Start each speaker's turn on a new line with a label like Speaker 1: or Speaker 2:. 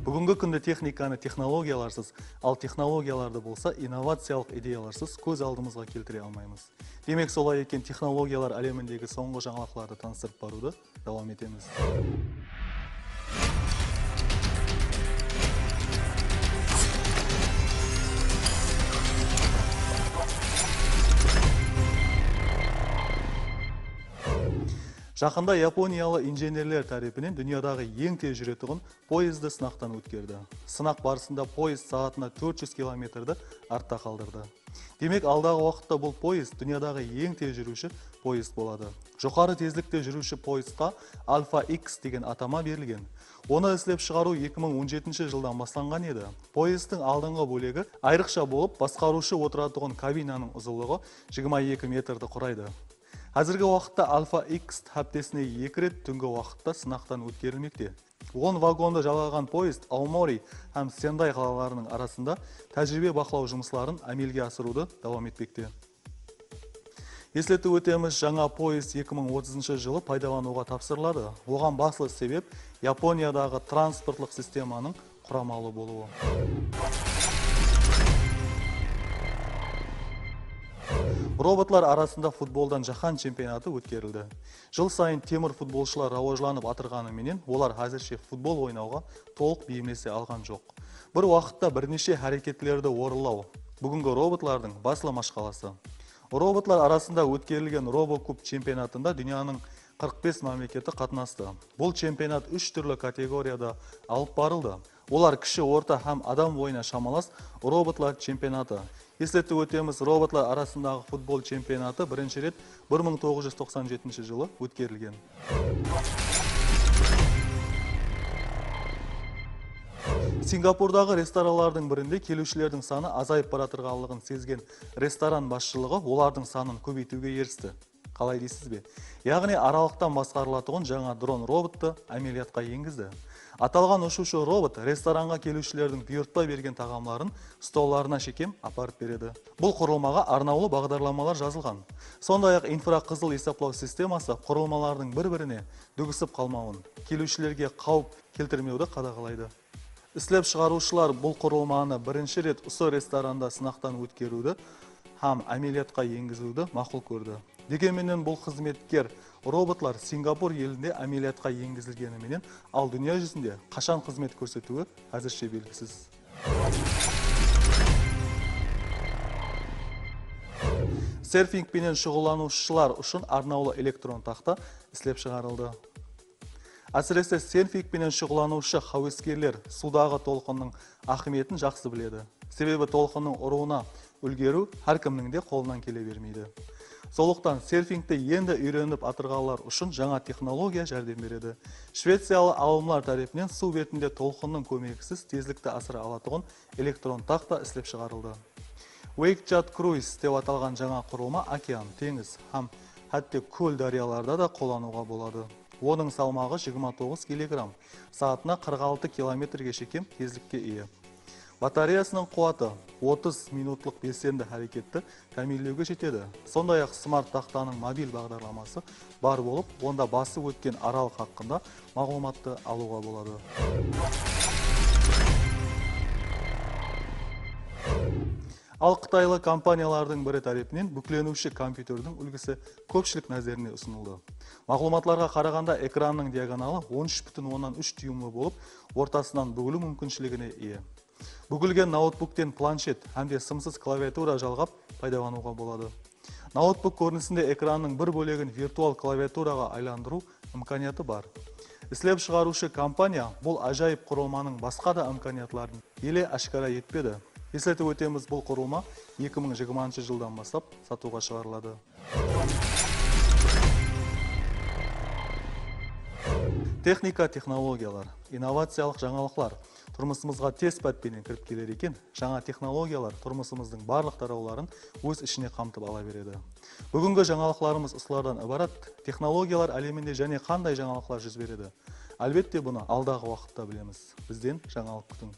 Speaker 1: Бүгінгі күнде техниканы технологияларсыз, ал технологияларды болса инновациялық идеяларсыз көз алдымызға келтіре алмаймыз. Демек солай екен, технологиялар әлеміндегі соңғы жаңалықтарды таныстырып баруды давам етеміз. Жақында Япониялы инженерлер тарапынан дүниядағы ең тез жүретұғын поезді сынақтан өткерді. Сынақ барысында поезд сағатына 400 километрді артта қалдырды. Демек, алдағы уақытта бұл поезд дүниядағы ең тез жүруші поезд болады. Жоғары тезлікте жүруші поездқа Alpha X деген атама берілген. Оны іздеп шығару 2017 жылдан басталған еді. Поездың алдыңғы бөлігі айрықша болып, басқарушы отыратұғын кабинаның ұзындығы 22 метрді құрайды. Қазіргі уақытта Alpha X аптасына 2 рет түнгі уақытта сынақтан өткерілмекте. 10 вагонды жалғаған поезд Аомори һәм Сендай қалаларының арасында тәжірибе бақылау жұмысларын әмелге асыруды давам етпекте. Ескертіп өтеміз, жаңа поезд 2030 жылы пайдалануға тапсырылады. Оған басты себеп Япониядағы транспортлық системаның құрамалы болуы. Роботлар арасында футболдан жаһан чемпионаты өткерілді. Жыл сайын темір футболшылар рауажланып атырғанымен, олар әзірше футбол ойнауға толық бейімлесе алған жоқ. Бір уақытта бірнеше әрекетлерді орындау бүгінгі роботлардың басты машқаласы. Роботлар арасында өткерілген робокуб чемпионатында дүнияның 45 мемлекеті қатынасты. Бұл чемпионат 3 түрлі категорияда алып барылды. Олар кіші, орта һәм адам бойына шамалас роботлар чемпионаты. Ескертіп өтеміз, роботлар арасындағы футбол чемпионаты бірінші рет 1997 жылы өткерілген. Сингапурдағы ресторанлардың бірінде келушілердің саны азайып баратырғанлығын сезген ресторан басшылығы олардың санын көбейтуге ерісті. Қалай дейсіз бе? Яғни аралықтан басқарылатұғын жаңа дрон роботты әмелиятқа енгізді. Аталған ұшушы робот ресторанға келушілердің бұйыртпай берген тағамларын столларына шекем апарып береді. Бұл құрылмаға арнаулы бағдарламалар жазылған. Сондай-ақ инфрақызыл есептеу системасы құрылмалардың бір-біріне дүгісіп қалмауын, келушілерге қауіп келтірмеуді қадағалайды. Іздеп шығарушылар бұл құрылманы бірінші рет осы ресторанда сынақтан өткеруді һәм әмелиятқа енгізуді мақұл көрді. Дегенменен бұл қызметкер роботлар Сингапур елінде әмелиятқа енгізілгеніменен, ал дүния жүзінде қашан қызмет көрсетуі әзірше белгісіз. Серфингпенен шұғылданушылар үшін арнаулы электрон тақта іздеп шығарылды. Әсіресе серфингпенен шұғылданушы хауескерлер судағы толқынның ақыметін жақсы біледі. Себебі толқынның ұруына үлгеру әркімнің де қолынан келе бермейді. Сондықтан серфингті енді үйреніп атырғалар үшін жаңа технология жәрдем береді. Швециялы ғалымдар тарапынан су бетінде толқынның көмегісіз тезлікті асыра алатұғын электрон тақта іздеп шығарылды. Wakejat Cruise деп аталған жаңа құрылма океан, теңіз һәм хәтте көл дарияларда да қолдануға болады. Оның салмағы 29 кг, сағатына 46 км шекем тезлікке ие. Батареясының қуаты 30 минутлық белсенді әрекетті тәмелеуге жетеді. Сондай-ақ смарт тақтаның мобиль бағдарламасы бар болып, онда басып өткен аралық хақында мағлұматты алуға болады. Ал қытайлы компаниялардың бірі тарапынан бүкленуші компьютердің үлгісі көпшілік назарына ұсынылды. Мағлұматларға қарағанда экранның диагоналы 13,3 дюймлы болып, ортасынан бүгілу мүмкіншілігіне ие. Бүгілген ноутбуктен планшет әмде сымсыз клавиатура жалғап пайдалануға болады. Ноутбук көрінісінде экранның бір бөлегін виртуал клавиатураға айландыру имканияты бар. Іздеп шығарушы компания бұл ажайып құрылманың басқа да имканиятларын еле ашкара етпеді. Ескертіп өтеміз, бұл құрылма 2020 жылдан бастап сатуға шығарылады. Техника, технологиялар, инновациялық жаңалықлар тұрмысымызға тез пәтпенен кіріп келер екен, жаңа технологиялар тұрмысымыздың барлық тарауларын өз ішіне қамтып ала береді. Бүгінгі жаңалықларымыз осылардан ібарат. Технологиялар әлемінде және қандай жаңалықлар жүз береді? Әлбетте бұны алдағы уақытта білеміз. Бізден жаңалық күтің.